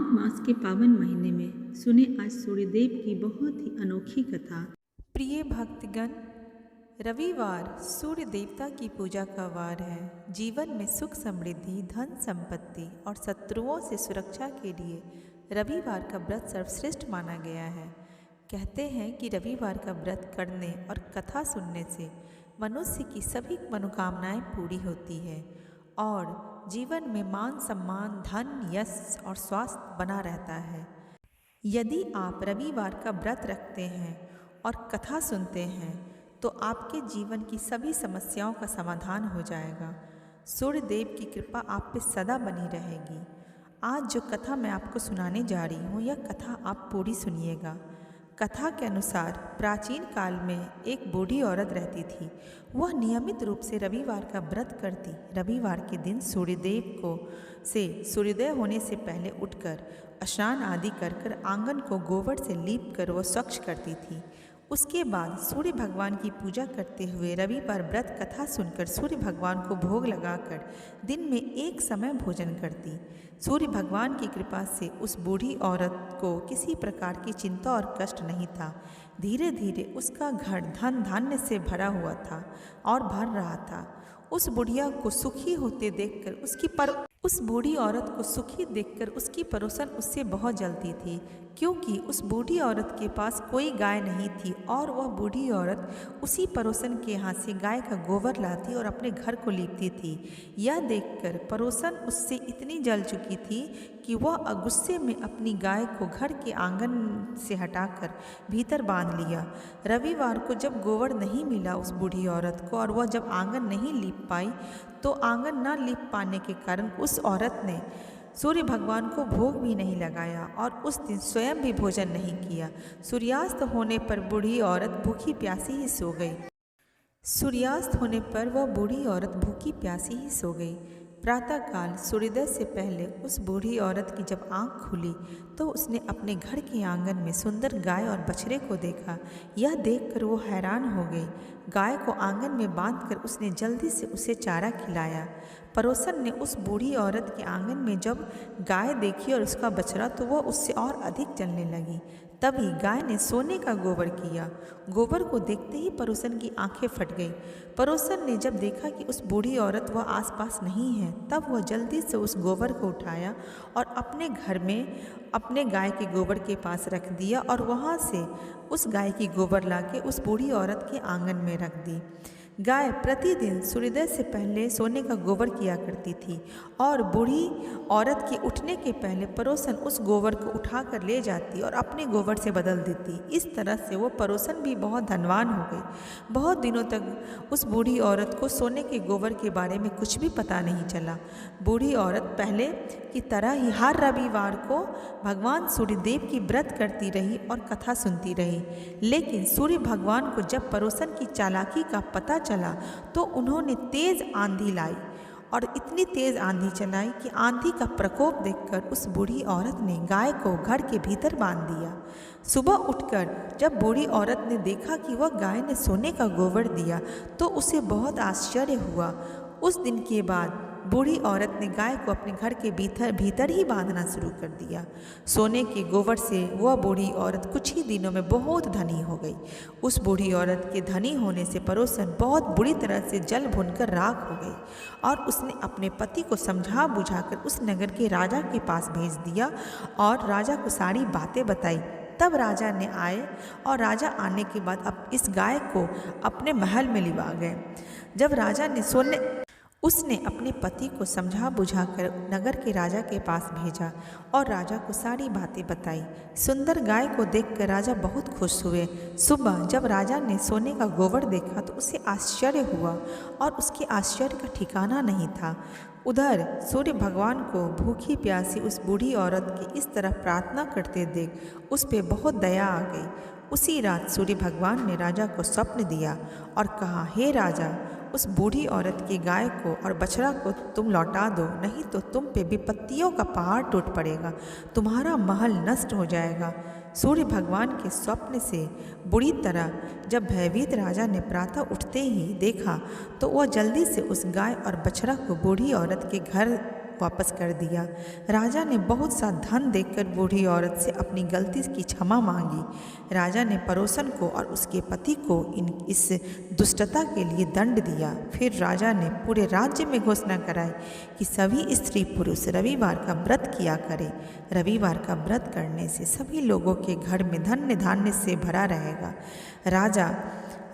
मास के पावन महीने में सुने आज सूर्यदेव की बहुत ही अनोखी कथा। प्रिय भक्तगण, रविवार सूर्य देवता की पूजा का वार है। जीवन में सुख समृद्धि, धन संपत्ति और शत्रुओं से सुरक्षा के लिए रविवार का व्रत सर्वश्रेष्ठ माना गया है। कहते हैं कि रविवार का व्रत करने और कथा सुनने से मनुष्य की सभी मनोकामनाएं पूरी होती है और जीवन में मान सम्मान, धन, यश और स्वास्थ्य बना रहता है। यदि आप रविवार का व्रत रखते हैं और कथा सुनते हैं तो आपके जीवन की सभी समस्याओं का समाधान हो जाएगा। सूर्य देव की कृपा आप पे सदा बनी रहेगी। आज जो कथा मैं आपको सुनाने जा रही हूँ, यह कथा आप पूरी सुनिएगा। कथा के अनुसार प्राचीन काल में एक बूढ़ी औरत रहती थी। वह नियमित रूप से रविवार का व्रत करती। रविवार के दिन सूर्यदेव को सूर्योदय होने से पहले उठकर स्नान आदि कर आंगन को गोबर से लीप कर वह स्वच्छ करती थी। उसके बाद सूर्य भगवान की पूजा करते हुए रविवार व्रत कथा सुनकर सूर्य भगवान को भोग लगाकर दिन में एक समय भोजन करती। सूर्य भगवान की कृपा से उस बूढ़ी औरत को किसी प्रकार की चिंता और कष्ट नहीं था। धीरे धीरे उसका घर धन धान्य से भरा हुआ था और भर रहा था। उस बुढ़िया को सुखी होते देखकर उस बूढ़ी औरत को सुखी देखकर उसकी पड़ोसन उससे बहुत जलती थी, क्योंकि उस बूढ़ी औरत के पास कोई गाय नहीं थी और वह बूढ़ी औरत उसी पड़ोसन के यहाँ से गाय का गोबर लाती और अपने घर को लीपती थी। यह देखकर पड़ोसन उससे इतनी जल चुकी थी कि वह गुस्से में अपनी गाय को घर के आंगन से हटाकर भीतर बांध लिया। रविवार को जब गोबर नहीं मिला उस बूढ़ी औरत को और वह जब आंगन नहीं लीप पाई तो आंगन न लीप पाने के कारण उस औरत ने सूर्य भगवान को भोग भी नहीं लगाया और उस दिन स्वयं भी भोजन नहीं किया। सूर्यास्त होने पर बूढ़ी औरत भूखी प्यासी ही सो गई। सूर्यास्त होने पर वह बूढ़ी औरत भूखी प्यासी ही सो गई। प्रातःकाल सूर्योदय से पहले उस बूढ़ी औरत की जब आंख खुली तो उसने अपने घर के आंगन में सुंदर गाय और बछड़े को देखा। यह देखकर वो हैरान हो गई। गाय को आंगन में बांधकर उसने जल्दी से उसे चारा खिलाया। पड़ोसन ने उस बूढ़ी औरत के आंगन में जब गाय देखी और उसका बछड़ा तो वह उससे और अधिक जलने लगी। तभी गाय ने सोने का गोबर किया। गोबर को देखते ही पड़ोसन की आंखें फट गई। पड़ोसन ने जब देखा कि उस बूढ़ी औरत वह आसपास नहीं है तब वह जल्दी से उस गोबर को उठाया और अपने घर में अपने गाय के गोबर के पास रख दिया और वहाँ से उस गाय की गोबर लाके उस बूढ़ी औरत के आंगन में रख दी। गाय प्रतिदिन सूर्योदय से पहले सोने का गोबर किया करती थी और बूढ़ी औरत के उठने के पहले पड़ोसन उस गोबर को उठाकर ले जाती और अपने गोबर से बदल देती। इस तरह से वो पड़ोसन भी बहुत धनवान हो गई। बहुत दिनों तक उस बूढ़ी औरत को सोने के गोबर के बारे में कुछ भी पता नहीं चला। बूढ़ी औरत पहले की तरह ही हर रविवार को भगवान सूर्यदेव की व्रत करती रही और कथा सुनती रही। लेकिन सूर्य भगवान को जब पड़ोसन की चालाकी का पता चला तो उन्होंने तेज आंधी लाई और इतनी तेज आंधी चलाई कि आंधी का प्रकोप देखकर उस बूढ़ी औरत ने गाय को घर के भीतर बांध दिया। सुबह उठकर जब बूढ़ी औरत ने देखा कि वह गाय ने सोने का गोबर दिया तो उसे बहुत आश्चर्य हुआ। उस दिन के बाद बूढ़ी औरत ने गाय को अपने घर के भीतर ही बांधना शुरू कर दिया। सोने के गोबर से वह बूढ़ी औरत कुछ ही दिनों में बहुत धनी हो गई। उस बूढ़ी औरत के धनी होने से पड़ोसन बहुत बुरी तरह से जल भुनकर राख हो गई और उसने अपने पति को समझा बुझाकर उस नगर के राजा के पास भेज दिया और राजा को सारी बातें बताई। तब राजा ने आए और राजा आने के बाद अब इस गाय को अपने महल में लिवा गए। जब राजा ने उसने अपने पति को समझा बुझाकर नगर के राजा के पास भेजा और राजा को सारी बातें बताई। सुंदर गाय को देखकर राजा बहुत खुश हुए। सुबह जब राजा ने सोने का गोबर देखा तो उसे आश्चर्य हुआ और उसके आश्चर्य का ठिकाना नहीं था। उधर सूर्य भगवान को भूखी प्यासी उस बूढ़ी औरत की इस तरह प्रार्थना करते देख उस पे बहुत दया आ गई। उसी रात सूर्य भगवान ने राजा को स्वप्न दिया और कहा, हे राजा, उस बूढ़ी औरत की गाय को और बछड़ा को तुम लौटा दो, नहीं तो तुम पे विपत्तियों का पहाड़ टूट पड़ेगा, तुम्हारा महल नष्ट हो जाएगा। सूर्य भगवान के स्वप्न से बुरी तरह जब भयभीत राजा ने प्रातः उठते ही देखा तो वह जल्दी से उस गाय और बछड़ा को बूढ़ी औरत के घर वापस कर दिया। राजा ने बहुत सा धन देकर बूढ़ी औरत से अपनी गलती की क्षमा मांगी। राजा ने पड़ोसन को और उसके पति को इस दुष्टता के लिए दंड दिया। फिर राजा ने पूरे राज्य में घोषणा कराई कि सभी स्त्री पुरुष रविवार का व्रत किया करें। रविवार का व्रत करने से सभी लोगों के घर में धन्य धान्य से भरा रहेगा।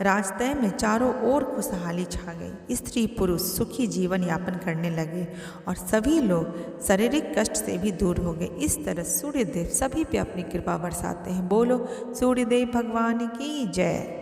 राजतय में चारों ओर खुशहाली छा गई। स्त्री पुरुष सुखी जीवन यापन करने लगे और सभी लोग शारीरिक कष्ट से भी दूर हो गए। इस तरह सूर्यदेव सभी पे अपनी कृपा बरसाते हैं। बोलो सूर्यदेव भगवान की जय।